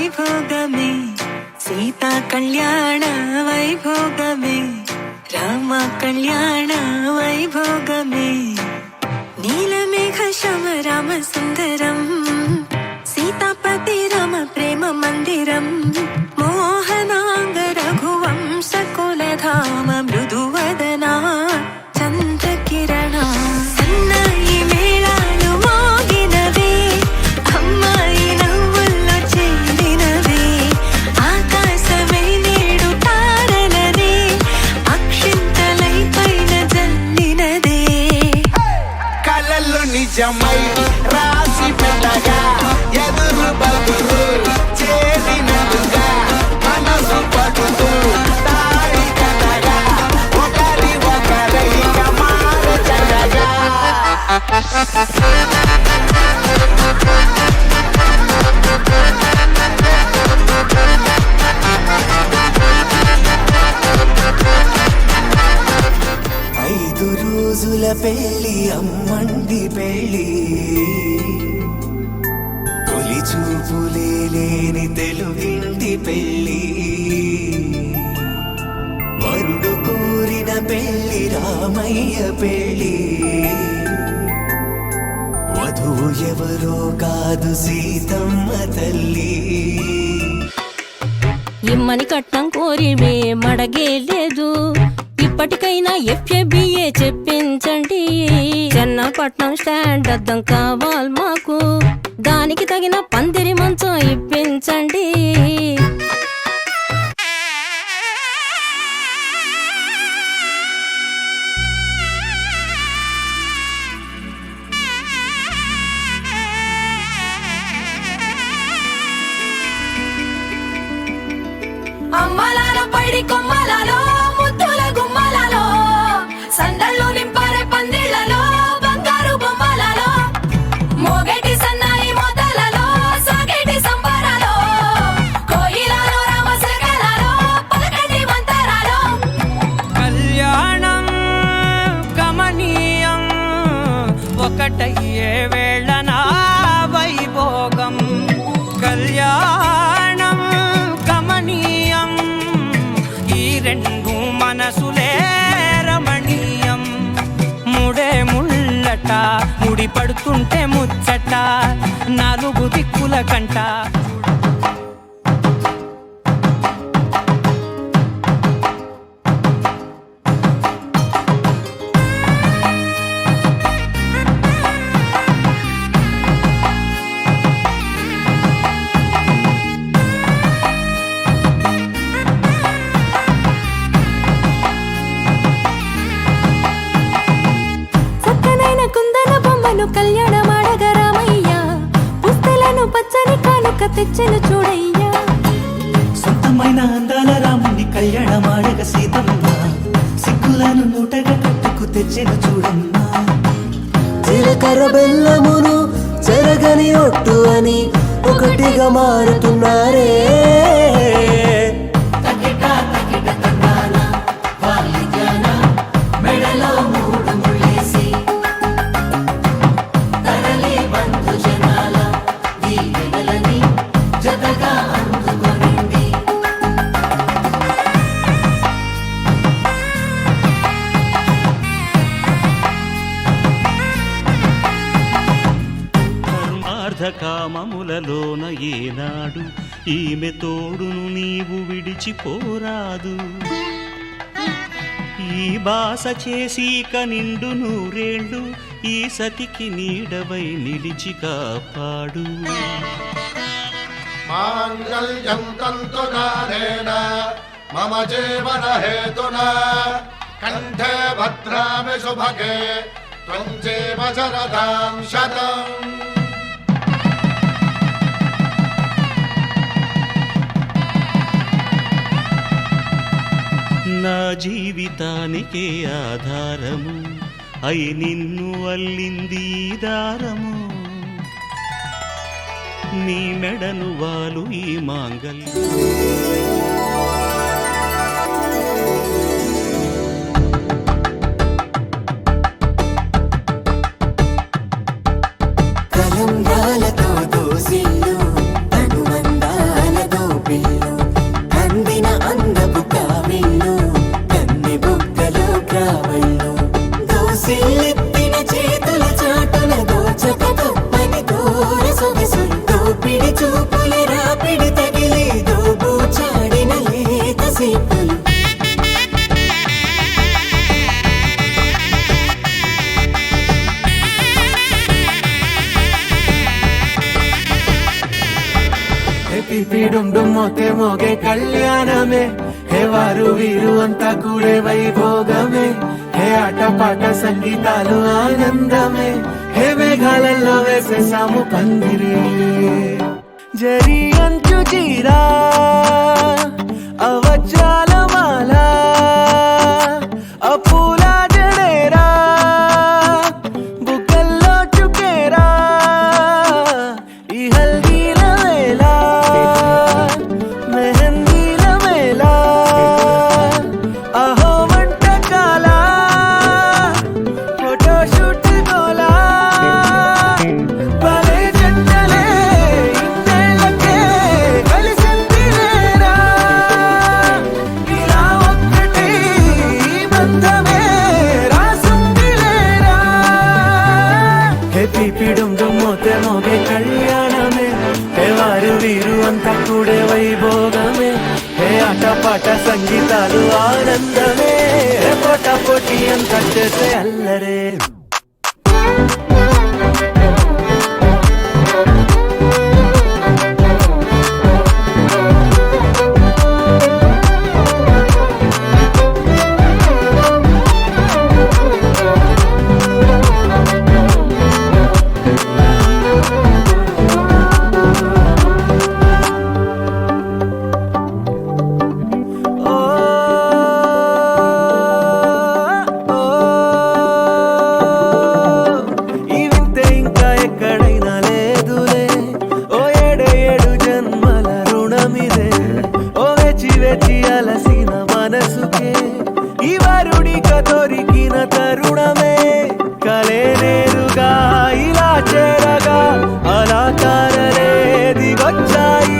వైభోగమే సీతా కళ్యాణ వైభోగమే రామ కళ్యాణ వైభోగమే నీలమేఘ శమ రామ సుందరం సీతాపతి రామ ప్రేమ మందిరం మోహనాంగ రఘువంశ కులధామ మృదువదనా చంద్రకిరణ సన్నాయి మేళాలు మోగినవే అమ్మాయి నవ్వుల్లో చేరినవే ఆకాశమై నేడు తారలనే అక్షింతలై పైన జల్లినదే కలలు నిజమై రాసి పెట్టగా ఎదురు బదురు చేరినట్టుగా మనసు పడుతూ తాడి కట్టగా ఒకరి ఒకరై మారచగా 5 రోజుల పెళ్ళి అమ్మండి పెళ్ళి తొలి చూపులే లేని తెలుగింటి పెళ్ళి వరుడు కోరిన పెళ్ళి రామయ్య పెళ్ళి వధువు ఎవరో కాదు సీతమ్మ తల్లి ఇమ్మని కట్నం కోరి మడగే లేదు ఇప్పటికైనా FABA చెప్పించండి చెన్నపట్నం స్టాండ్ అద్దం కావాలి మాకు దానికి తగిన పందిరి మంచం ఇప్పించండి అమ్మలాలో పైడి కొమ్మలలో ముద్దుల గుమ్మలలో సందళ్ళు నింపారే పందిళ్లలో బంగారు బొమ్మలలో మోగేటి సన్నాయి మోతలలో సాగేటి సంబరాలో కోయిలలో రామసగలలో పలకటి మంతరాలో కళ్యాణం గమనీయం ఒకటయ్యే వేళనా వైభోగం కళ్యాణం గమనీయం ఈ రెండు మనసులే రమణీయం ముడే ముళ్ళట ముడి పడుతుంటే ముచ్చట 4 దిక్కుల కంట చక్కనైన కుందన బొమ్మను కళ్యాణమాడగ రామయ్య పుస్తలను పచ్చని కానుక తెచ్చెను చూడయ్యా సొంతమైన అందాల రాముని కళ్యాణమాడగ సీతమ్మ సిగ్గులను మూటగా కట్టుకు తెచ్చెను చూడమ్మా జీలకర్ర బెల్లమును చెరగని ఒట్టు అని ఒకటిగా మారుతున్నారే కామములలోన ఏనాడు ఈమె తోడును నీవు విడిచిపోరాదు ఈ బాస చేసి నిండు 100 ఏళ్ళు ఈ సతికి నీడవై నిలిచి కాపాడు మాంగళ్యం తంతునానేన మమ జీవన హేతునా కంఠే భద్రామి శుభగే త్వం జీవ శరదాం శతం నా జీవితానికే ఆధారము అయి నిన్ను అల్లింది దారము నీ మెడను వాలు ఈ మాంగల్యం కలంగాలతో దోసిల్లు తనువందాల ఎంతసేపులు పిపిడుండు మోతే మోగే కళ్యాణమే హే వారు వీరు అంతా కూడే వైభోగమే హే ఆటపాట సంగీతాలు ఆనందమే హే మేఘాలలో వేసేసాము పందిరి జరి అంచు చీరా అవజ్రాల మాల అపూల జడేరా బుగ్గల్లో చుకేరా ఈ హల్దీల వేళ మెహందీల వేళ అహో వంటకాల ఫోటోషూట్ గోలా భలే జంటలే ఇన్నేళ్ళకే కలిసింది లేరా ఇలా ఒక్కటే ఈ బంధమే రాసుంది లేరా హే పిపిడుం మోతే మోగే కళ్యాణమే హే వారు వీరు అంతా కూడే వైభోగమే హే ఆటపాట సంగీతాలు ఆనందమే హే పోటా పోటీ అంతా చేసే అల్లరే ఈ వింతే ఇంకా ఎక్కడైనా లేదులే ఓ ఏడు జన్మల రుణమిదే ఓ వేచి వేచి అలసిన మనసుకే ఈ వరుడిక దొరికిన తరుణమే కలే నేరుగా ఇలా చేరగా అలా కారలే దిగొచ్చాయి